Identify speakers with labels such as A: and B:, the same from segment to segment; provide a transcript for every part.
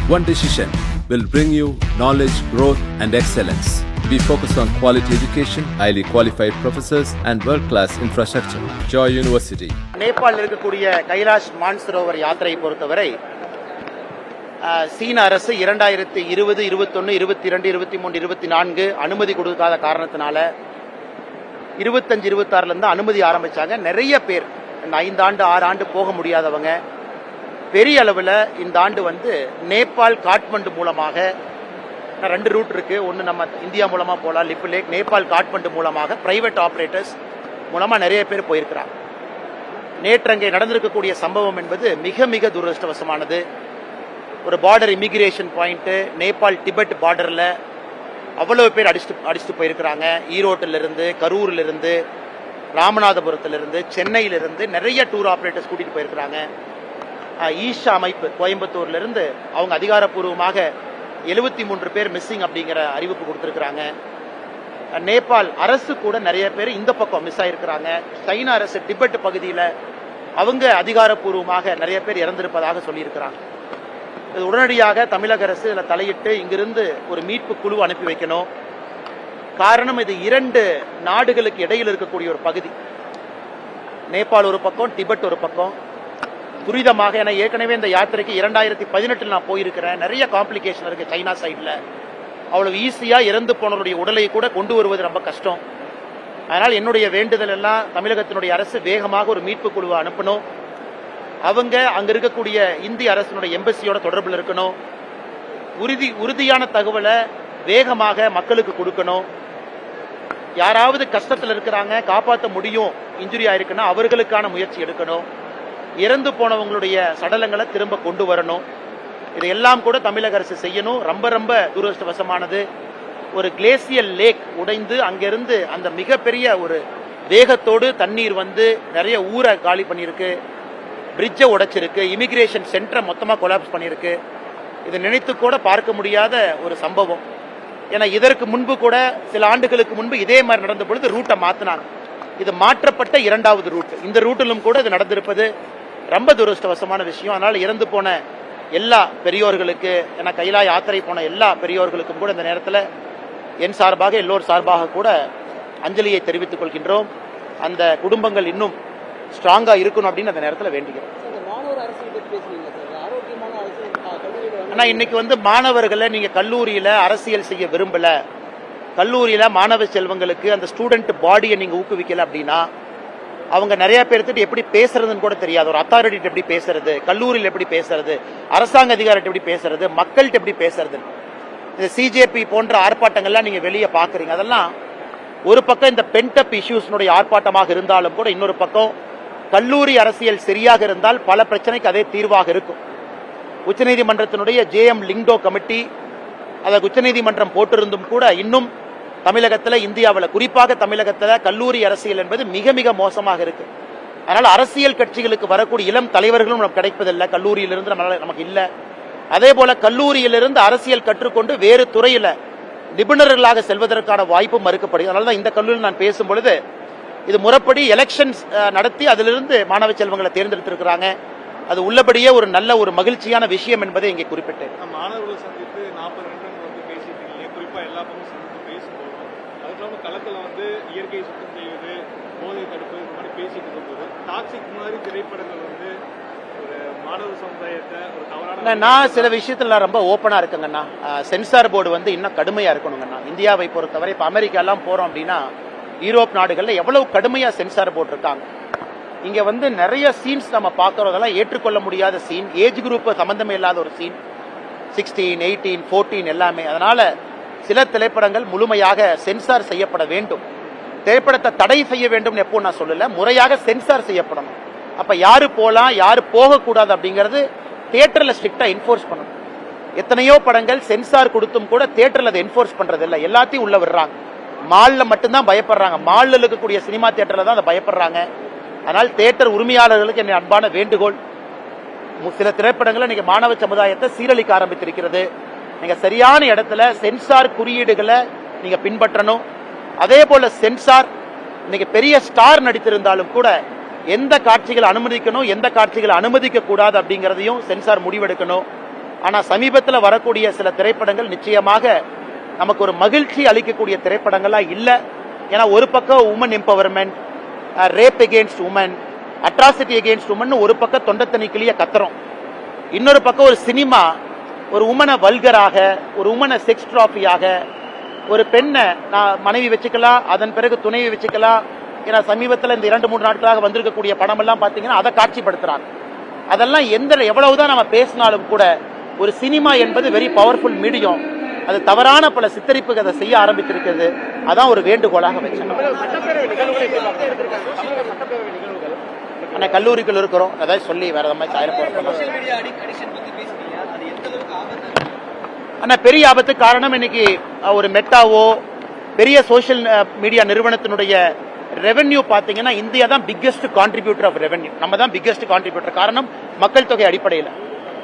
A: One decision will bring you knowledge, growth, and excellence. We focus on quality education, highly qualified professors, and world-class infrastructure. Joy University.
B: நேபாளில் இருக்கக்கூடிய கைலாஷ் மான்சரோவர் யாத்திரையை பொறுத்தவரை சீன அரசு 2020, 21, 22, 23, 24 அனுமதி கொடுக்காத காரணத்தினால 25, 26 அனுமதி ஆரம்பிச்சாங்க. நிறைய பேர் 5 ஆண்டு 6 ஆண்டு போக முடியாதவங்க பெரிய அளவில் இந்த ஆண்டு நேபாள் காட்மண்டு மூலமாக 2 ரூட் இருக்கு. ஒன்று நம்ம இந்தியா மூலமாக போகலாம், லிப்பு லேக். நேபாள் காட்மண்டு மூலமாக பிரைவேட் ஆப்ரேட்டர்ஸ் மூலமாக நிறைய பேர் போயிருக்கிறாங்க. நேற்று அங்கே நடந்திருக்கக்கூடிய சம்பவம் என்பது மிக மிக துரதிருஷ்டவசமானது. ஒரு border immigration point Nepal Tibet பார்டரில் அவ்வளவு பேர் அடிச்சுட்டு போயிருக்கிறாங்க. ஈரோட்டிலிருந்து, கரூரிலிருந்து, ராமநாதபுரத்திலிருந்து, சென்னையிலிருந்து நிறைய டூர் ஆப்ரேட்டர்ஸ் கூட்டிகிட்டு போயிருக்கிறாங்க. ஈஷா அமைப்பு கோயம்புத்தூர்லேருந்து அவங்க அதிகாரப்பூர்வமாக 73 பேர் மிஸ்ஸிங் அப்படிங்கிற அறிவிப்பு கொடுத்துருக்குறாங்க. நேபாள் அரசு கூட நிறைய பேர் இந்த பக்கம் மிஸ் ஆயிருக்கிறாங்க. சைனா அரசு டிபெட் பகுதியில் அவங்க அதிகாரப்பூர்வமாக நிறைய பேர் இறந்திருப்பதாக சொல்லியிருக்கிறாங்க. இது உடனடியாக தமிழக அரசு இதில் தலையிட்டு இங்கிருந்து ஒரு மீட்பு குழு அனுப்பி வைக்கணும். காரணம், இது 2 நாடுகளுக்கு இடையில் இருக்கக்கூடிய ஒரு பகுதி. நேபாள் ஒரு பக்கம், டிபெட் ஒரு பக்கம். துரிதமாக, ஏன்னா ஏற்கனவே இந்த யாத்திரைக்கு 2018 நான் போயிருக்கிறேன். நிறைய காம்ப்ளிகேஷன் இருக்கு சைனா சைடில். அவ்வளவு ஈஸியா இறந்து போனவருடைய உடலை கூட கொண்டு வருவது ரொம்ப கஷ்டம். அதனால் என்னுடைய வேண்டுதல் எல்லாம் தமிழகத்தினுடைய அரசு வேகமாக ஒரு மீட்பு குழுவை அனுப்பணும். அவங்க அங்க இருக்கக்கூடிய இந்திய அரசினுடைய எம்பசியோட தொடர்பில் இருக்கணும். உறுதியான தகவலை வேகமாக மக்களுக்கு கொடுக்கணும். யாராவது கஷ்டத்தில் இருக்கிறாங்க, காப்பாற்ற முடியும், இன்ஜுரி ஆயிருக்குன்னா அவர்களுக்கான முயற்சி எடுக்கணும். இறந்து போனவங்களுடைய சடலங்களை திரும்ப கொண்டு வரணும். இதையெல்லாம் கூட தமிழக அரசு செய்யணும். ரொம்ப ரொம்ப துரதிருஷ்டவசமானது. ஒரு கிளேசியல் லேக் உடைந்து அங்கிருந்து அந்த மிகப்பெரிய ஒரு வேகத்தோடு தண்ணீர் நிறைய ஊரை காலி பண்ணியிருக்கு, பிரிட்ஜை உடைச்சிருக்கு, இமிகிரேஷன் சென்டரை மொத்தமாக கொலாப்ஸ் பண்ணியிருக்கு. இதை நினைத்து கூட பார்க்க முடியாத ஒரு சம்பவம். ஏன்னா இதற்கு முன்பு கூட சில ஆண்டுகளுக்கு முன்பு இதே மாதிரி நடந்த பொழுது ரூட்டை மாற்றினாங்க. இது மாற்றப்பட்ட 2வது ரூட். இந்த ரூட்டிலும் கூட இது நடந்திருப்பது ரொம்ப துரதிருஷ்டவசமான விஷயம். அதனால் இறந்து போன எல்லா பெரியோர்களுக்கு, ஏன்னா கைலா யாத்திரை போன எல்லா பெரியோர்களுக்கும் கூட இந்த நேரத்தில் என் சார்பாக, எல்லோர் சார்பாக கூட அஞ்சலியை தெரிவித்துக் கொள்கின்றோம். அந்த குடும்பங்கள் இன்னும் ஸ்ட்ராங்கா இருக்கணும் அப்படின்னு அந்த நேரத்தில் வேண்டுகிறோம். ஆனா இன்னைக்கு மாணவர்களை நீங்க கல்லூரியில அரசியல் செய்ய விரும்பல, கல்லூரியில மாணவ செல்வங்களுக்கு அந்த ஸ்டூடெண்ட் பாடியை நீங்க ஊக்குவிக்கல அப்படின்னா அவங்க நிறைய பேர்த்துட்டு எப்படி பேசுறதுன்னு கூட தெரியாது. ஒரு அத்தாரிட்டி எப்படி பேசுறது, கல்லூரியில் எப்படி பேசுறது, அரசாங்க அதிகாரிட்ட எப்படி பேசுறது, மக்கள்கிட்ட எப்படி பேசுறது. இந்த சிஜேபி போன்ற ஆர்ப்பாட்டங்கள்லாம் நீங்க வெளியே பாக்குறீங்க. அதெல்லாம் ஒரு பக்கம் இந்த பென்டப் இஷ்யூஸ்னுடைய ஆர்ப்பாட்டமாக இருந்தாலும் கூட இன்னொரு பக்கம் கல்லூரி அரசியல் சரியாக இருந்தால் பல பிரச்சனைக்கு அதே தீர்வாக இருக்கும். உச்சநீதிமன்றத்தினுடைய JM லிங்டோ கமிட்டி அதை உச்சநீதிமன்றம் போட்டிருந்தும் கூட இன்னும் தமிழகத்தில், இந்தியாவில், குறிப்பாக தமிழகத்தில் கல்லூரி அரசியல் என்பது மிக மிக மோசமாக இருக்கு. அதனால் அரசியல் கட்சிகளுக்கு வரக்கூடிய இளம் தலைவர்களும் நமக்கு கிடைப்பதில்லை, கல்லூரியிலிருந்து நமக்கு இல்லை. அதே போல கல்லூரியிலிருந்து அரசியல் கற்றுக்கொண்டு வேறு துறையில் நிபுணர்களாக செல்வதற்கான வாய்ப்பு மறுக்கப்படுகிறது. அதனால தான் இந்த கல்லூரியில் நான் பேசும் பொழுது இது முறைப்படி எலெக்ஷன்ஸ் நடத்தி அதிலிருந்து மாணவ செல்வங்களை தேர்ந்தெடுத்திருக்கிறாங்க. அது உள்ளபடியே ஒரு நல்ல ஒரு மகிழ்ச்சியான விஷயம் என்பதை இங்கே குறிப்பிட்டேன்.
C: மாணவர்களை சந்தித்து 40 நிமிடம் பேசிட்டு குறிப்பா எல்லா பக்கமும் சந்தித்து பேசும்போது அதுக்கு களத்தில் இயற்கை சுத்தம் செய்வது, போதை தடுப்பு, இந்த மாதிரி பேசிட்டு இருக்கும்போது டாக்ஸிக் மாதிரி திரைப்படங்கள் ஒரு மாணவ சமுதாயத்தை ஒரு தவறான.
B: நான் சில விஷயத்துல ரொம்ப ஓப்பனா இருக்குங்கண்ணா. சென்சார் போர்டு இன்னும் கடுமையா இருக்கணுங்கண்ணா. இந்தியாவை பொறுத்தவரை இப்ப அமெரிக்கா எல்லாம் போறோம் அப்படின்னா யூரோப் நாடுகள்ல எவ்வளவு கடுமையா சென்சார் போர்டு இருக்காங்க. இங்க நிறைய சீன்ஸ் நம்ம பார்க்கறதெல்லாம் ஏற்றுக்கொள்ள முடியாத சீன், ஏஜ் குரூப் சம்பந்தமே இல்லாத ஒரு சீன், 16, 18, 14 எல்லாமே. அதனால சில திரைப்படங்கள் முழுமையாக சென்சார் செய்யப்பட வேண்டும். திரைப்படத்தை தடை செய்ய வேண்டும் எப்போ நான் சொல்லல, முறையாக சென்சார் செய்யப்படணும். அப்ப யாரு போலாம், யாரு போகக்கூடாது அப்படிங்கிறது தியேட்டர்ல ஸ்ட்ரிக்டா என்ஃபோர்ஸ் பண்ணணும். எத்தனையோ படங்கள் சென்சார் கொடுத்தும் கூட தியேட்டர்ல அதை என்ஃபோர்ஸ் பண்றது இல்லை, எல்லாத்தையும் உள்ள விடுறாங்க. மால்ல மட்டும்தான் பயப்படுறாங்க, மால்ல இருக்கக்கூடிய சினிமா தியேட்டர்ல தான் அதை பயப்படுறாங்க. அதனால் தியேட்டர் உரிமையாளர்களுக்கு என்னை அன்பான வேண்டுகோள், சில திரைப்படங்களை நீங்க மாணவ சமுதாயத்தை சீரழிக்க ஆரம்பித்திருக்கிறது. நீங்க சரியான இடத்துல சென்சார் குறியீடுகளை நீங்க பின்பற்றணும். அதே போல சென்சார் இன்னைக்கு பெரிய ஸ்டார் நடித்திருந்தாலும் கூட எந்த காட்சிகளை அனுமதிக்கணும், எந்த காட்சிகளை அனுமதிக்க கூடாது அப்படிங்கிறதையும் சென்சார் முடிவெடுக்கணும். ஆனா சமீபத்தில் வரக்கூடிய சில திரைப்படங்கள் நிச்சயமாக நமக்கு ஒரு மகிழ்ச்சி அளிக்கக்கூடிய திரைப்படங்களா இல்ல. ஏன்னா ஒரு பக்கம் woman empowerment, rape against woman, atrocity against woman ஒரு பக்கம் தொண்டை தண்ணிக்கிலேயே கத்துறோம். இன்னொரு பக்கம் ஒரு சினிமா ஒரு உமனை வல்கராக, ஒரு உமனை செக்ஸ் டிராஃபியாக, ஒரு பெண்ணை நான் மனைவி வச்சுக்கலாம், அதன் பிறகு துணைவி வச்சுக்கலாம். ஏன்னா சமீபத்தில் இந்த 2-3 நாட்களாக வந்திருக்கக்கூடிய படம் எல்லாம் பாத்தீங்கன்னா அதை காட்சிப்படுத்துறாங்க. அதெல்லாம் எவ்வளவுதான் நம்ம பேசினாலும் கூட ஒரு சினிமா என்பது வெரி பவர்ஃபுல் மீடியம். அது தவறான பல சித்தரிப்புக்கு அதை செய்ய ஆரம்பித்திருக்கிறது. அதான் ஒரு வேண்டுகோளாக வச்சேன். ஆனா கல்லூரிகள் இருக்கிறோம், அதாவது சொல்லி வேற மாதிரி சாயல் போறோம். ஆனா பெரிய ஆபத்து காரணம் இன்னைக்கு ஒரு மெட்டாவோ பெரிய சோசியல் மீடியா நிறுவனத்தினுடைய ரெவென்யூ பாத்தீங்கன்னா இந்தியா தான் பிக்கெஸ்ட் கான்ட்ரிபியூட்டர் ஆஃப் ரெவென்யூ. நம்ம தான் பிக்கெஸ்ட் கான்ட்ரிபியூட்டர். காரணம் மக்கள் தொகை அடிப்படையில்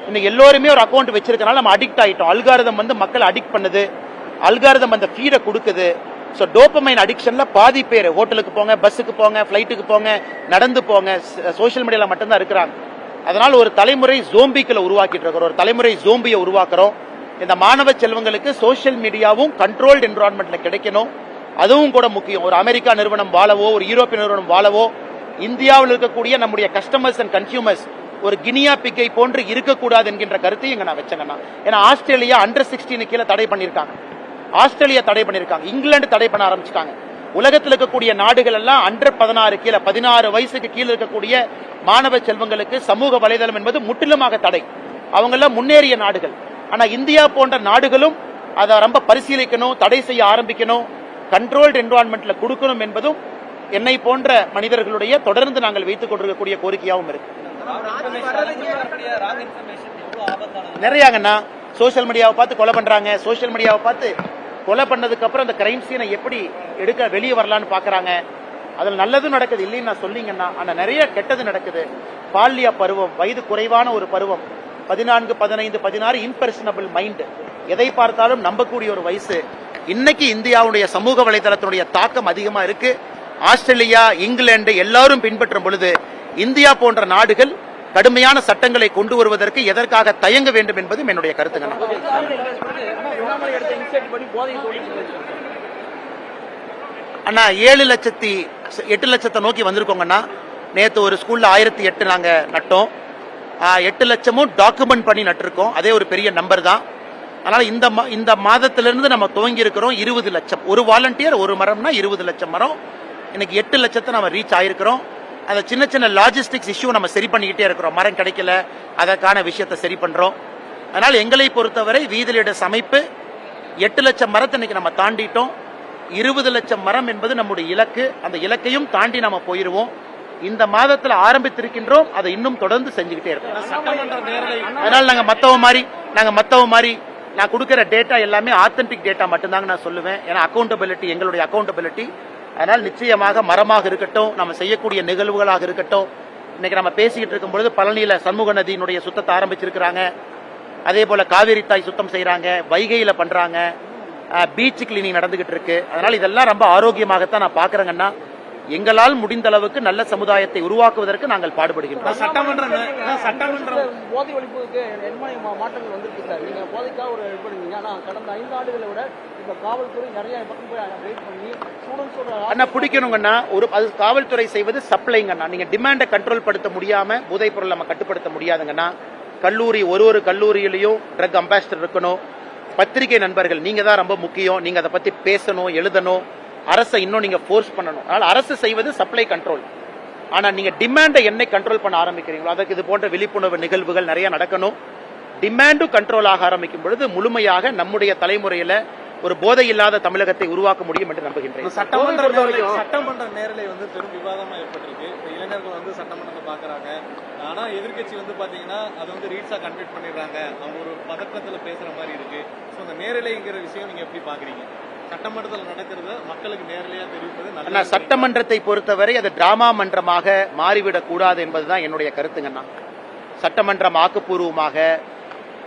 B: இன்னைக்கு எல்லோருமே ஒரு அக்கௌண்ட் வச்சிருக்கனால நம்ம அடிக்ட் ஆயிட்டோம். அல்காரிதம் வந்து மக்கள் அடிக்ட் பண்ணுது, அல்காரிதம் அந்த ஃபீடை கொடுக்குது. ஸோ டோபமைன் அடிக்ஷன்ல பாதி பேர் ஹோட்டலுக்கு போங்க, பஸ்ஸுக்கு போங்க, ஃபிளைட்டுக்கு போங்க, நடந்து போங்க, சோசியல் மீடியால மட்டும்தான் இருக்கிறாங்க. அதனால ஒரு தலைமுறை ஜோம்பிக்களை உருவாக்கிட்டு இருக்கிறோம், ஒரு தலைமுறை ஜோம்பியை உருவாக்குறோம். இந்த மாணவ செல்வங்களுக்கு சோசியல் மீடியாவும் கண்ட்ரோல்டு என்விரான்மெண்ட்ல கிடைக்கணும். அதுவும் கூட முக்கியம். ஒரு அமெரிக்கா நிறுவனம் வாழவோ, ஒரு யூரோப்பிய நிறுவனம் வாழவோ, இந்தியாவில் இருக்கக்கூடிய நம்முடைய கஸ்டமர்ஸ் அண்ட் கன்சியூமர்ஸ் ஒரு கினியா பிக்கை போன்று இருக்கக்கூடாது என்கின்ற கருத்தை இங்க நான் வச்சேங்கண்ணா. ஏன்னா ஆஸ்திரேலியா அண்டர் 16 கீழே தடை பண்ணிருக்காங்க, ஆஸ்திரேலியா தடை பண்ணிருக்காங்க, இங்கிலாந்து தடை பண்ண ஆரம்பிச்சிட்டாங்க. உலகத்தில் இருக்கக்கூடிய நாடுகள் எல்லாம் அண்டர் 16 கீழே 16 வயசுக்கு கீழே இருக்கக்கூடிய மாணவ செல்வங்களுக்கு சமூக வலைதளம் என்பது முற்றிலுமாக தடை. அவங்க எல்லாம் முன்னேறிய நாடுகள். ஆனா இந்தியா போன்ற நாடுகளும் அதை ரொம்ப பரிசீலிக்கணும், தடை செய்ய ஆரம்பிக்கணும், கண்ட்ரோல்டு என்விரான்மெண்ட்ல கொடுக்கணும் என்பதும் என்னை போன்ற மனிதர்களுடைய தொடர்ந்து நாங்கள் வைத்துக் கொண்டிருக்கக்கூடிய கோரிக்கையாகவும் இருக்கு. நிறையாங்கண்ணா சோசியல் மீடியாவை பார்த்து கொலை பண்றாங்க, சோசியல் மீடியாவை பார்த்து கொலை பண்ணதுக்கு அப்புறம் அந்த கிரைம் சீனை எப்படி எடுக்க வெளியே வரலான்னு பாக்குறாங்க. அதுல நல்லதும் நடக்குது இல்லைன்னு நான் சொல்லிங்கன்னா, ஆனா நிறைய கெட்டது நடக்குது. பால்ய பருவம், வயது குறைவான ஒரு பருவம், 14, 15, 16 இம்பர்சனபிள் மைண்ட், எதை பார்த்தாலும் நம்பக்கூடிய ஒரு வயசு. இன்னைக்கு இந்தியாவுடைய சமூக வலைதளத்தினுடைய தாக்கம் அதிகமா இருக்கு. ஆஸ்திரேலியா, இங்கிலாந்து எல்லாரும் பின்பற்றும் பொழுது இந்தியா போன்ற நாடுகள் கடுமையான சட்டங்களை கொண்டு வருவதற்கு எதற்காக தயங்க வேண்டும் என்பதும் என்னுடைய கருத்துங்க. அண்ணா 8 லட்சத்தை நோக்கி வந்திருக்கோங்கண்ணா. நேற்று ஒரு ஸ்கூல்ல 1008 நாங்க நட்டோம். 8 லட்சமும் டாக்குமெண்ட் பண்ணி நட்டிருக்கோம். அதே ஒரு பெரிய நம்பர் தான். அதனால இந்த மாதத்திலிருந்து நம்ம துவங்கி இருக்கிறோம் 20 லட்சம். ஒரு வாலண்டியர் ஒரு மரம்னா 20 லட்சம் மரம். இன்னைக்கு 8 லட்சத்தை நம்ம ரீச் ஆயிருக்கிறோம். அந்த சின்ன சின்ன லாஜிஸ்டிக்ஸ் இஷ்யூ நம்ம சரி பண்ணிக்கிட்டே இருக்கிறோம். மரம் கிடைக்கல, அதற்கான விஷயத்தை சரி பண்றோம். அதனால எங்களை பொறுத்தவரை வீதிலிட அமைப்பு 8 லட்சம் மரத்தை இன்னைக்கு நம்ம தாண்டிட்டோம். 20 லட்சம் மரம் என்பது நம்முடைய இலக்கு. அந்த இலக்கையும் தாண்டி நாம போயிருவோம். இந்த மாதத்துல ஆரம்பித்திருக்கின்றோம், அதை இன்னும் தொடர்ந்து செஞ்சுக்கிட்டே இருக்கோம். அதனால நாங்க மத்தவ மாதிரி நான் கொடுக்கிற டேட்டா எல்லாமே ஆத்தென்டிக் டேட்டா மட்டும்தாங்க நான் சொல்லுவேன். ஏன்னா அக்கௌண்டபிலிட்டி எங்களுடைய அக்கௌண்டபிலிட்டி. அதனால் நிச்சயமாக மரமாக இருக்கட்டும், நம்ம செய்யக்கூடிய நிகழ்வுகளாக இருக்கட்டும். இன்னைக்கு நம்ம பேசிக்கிட்டு இருக்கும் பொழுது பழனியில சண்முக நதியினுடைய சுத்தத்தை ஆரம்பிச்சிருக்கிறாங்க. அதே போல காவேரி தாய் சுத்தம் செய்யறாங்க, வைகையில பண்றாங்க, பீச் கிளீனிங் நடந்துகிட்டு இருக்கு. அதனால இதெல்லாம் ரொம்ப ஆரோக்கியமாகத்தான் நான் பாக்குறேங்கன்னா, எங்களால் முடிந்த அளவுக்கு நல்ல சமுதாயத்தை உருவாக்குவதற்கு நாங்கள் பாடுபடுகின்றோம்.
D: போதை ஒழிப்புக்கு என்ன மாற்றங்கள் வந்திருக்கு சார்? நீங்க போதைக்காக ஒரு எடுப்பீங்க, ஆனா கடந்த 5 ஆண்டுகளை விட இப்ப காவல்துறை நிறைய பக்கம் போய் வெயிட் பண்ணி ஸ்டூடெண்ட்ஸோட
B: அண்ணா பிடிக்கணுங்கண்ணா. அது காவல்துறை செய்வது சப்ளைங்கண்ணா. நீங்க டிமாண்டை கண்ட்ரோல் படுத்த முடியாம போதைப் பொருள் நம்ம கட்டுப்படுத்த முடியாதுங்கண்ணா. கல்லூரி ஒரு கல்லூரியிலையும் ட்ரக் அம்பாசிடர் இருக்கணும். பத்திரிகை நண்பர்கள் நீங்க தான் ரொம்ப முக்கியம். நீங்க அதை பத்தி பேசணும், எழுதணும். அரசை இன்னும் நீங்க போர்ஸ் பண்ணணும். அதனால அரசு செய்வது சப்ளை கண்ட்ரோல். ஆனா நீங்க டிமாண்டை என்னை கண்ட்ரோல் பண்ண ஆரம்பிக்கிறீங்களோ அதற்கு இது போன்ற விழிப்புணர்வு நிகழ்வுகள் நிறைய நடக்கணும். டிமாண்டும் கண்ட்ரோல் ஆக ஆரம்பிக்கும் பொழுது முழுமையாக நம்முடைய தலைமுறையில ஒரு போதை இல்லாத தமிழகத்தை உருவாக்க முடியும் என்று நம்புகின்றேன்.
C: சட்டமன்ற நேரலை வந்து பெரும் விவாதமா ஏற்பட்டிருக்கு. இளைஞர்கள் வந்து சட்டமன்றத்தை பாக்குறாங்க, ஆனா எதிர்கட்சி வந்து பாத்தீங்கன்னா அதை வந்து ரீட்ஸா கன்வெர்ட் பண்ணிடுறாங்க. அவங்க ஒரு பதக்கத்துல பேசுற மாதிரி இருக்கு. இந்த நேரலைங்கிற விஷயம் நீங்க எப்படி பாக்குறீங்க? சட்டமன்றத்தில் நடக்கிறது மக்களுக்கு நேரலையா தெரிவிப்பது.
B: சட்டமன்றத்தை பொறுத்தவரை அது டிராமா மன்றமாக மாறிவிடக் கூடாது என்பதுதான் என்னுடைய கருத்துங்கண்ணா. சட்டமன்றம் ஆக்கப்பூர்வமாக,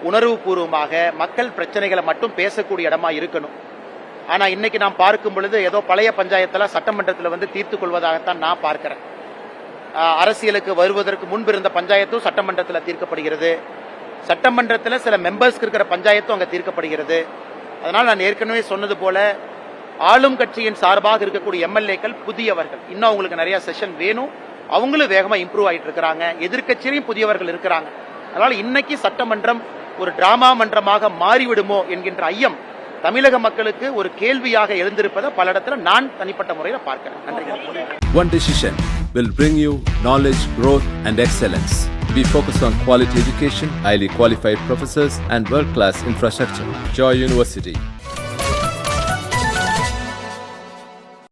B: உணர்வு பூர்வமாக மக்கள் பிரச்சனைகளை மட்டும் பேசக்கூடிய இடமா இருக்கணும். ஆனா இன்னைக்கு நாம் பார்க்கும் பொழுது ஏதோ பழைய பஞ்சாயத்துல சட்டமன்றத்தில் வந்து தீர்த்துக் கொள்வதாகத்தான் நான் பார்க்கிறேன். அரசியலுக்கு வருவதற்கு முன்பு இருந்த பஞ்சாயத்தும் சட்டமன்றத்தில் தீர்க்கப்படுகிறது. சட்டமன்றத்தில் சில மெம்பர்ஸ்க்கு இருக்கிற பஞ்சாயத்தும் அங்கே தீர்க்கப்படுகிறது. அதனால் நான் ஏற்கனவே சொன்னது போல ஆளும் கட்சியின் சார்பாக இருக்கக்கூடிய எம்எல்ஏக்கள் புதியவர்கள், இன்னும் அவங்களுக்கு நிறைய செஷன் வேணும், அவங்களும் வேகமாக இம்ப்ரூவ் ஆகிட்டு இருக்கிறாங்க. எதிர்க்கட்சியிலையும் புதியவர்கள் இருக்கிறாங்க. அதனால் இன்னைக்கு சட்டமன்றம் ஒரு டிராமா மன்றமாக மாறிவிடுமோ என்கின்ற ஐயம் தமிழக மக்களுக்கு ஒரு கேள்வியாக எழுந்திருப்பதை பல இடத்துல நான் தனிப்பட்ட முறையில் பார்க்கிறேன். நன்றி.
A: One decision will bring you knowledge, growth, and excellence. We focus on quality education, highly qualified professors, and world-class infrastructure. Joy University.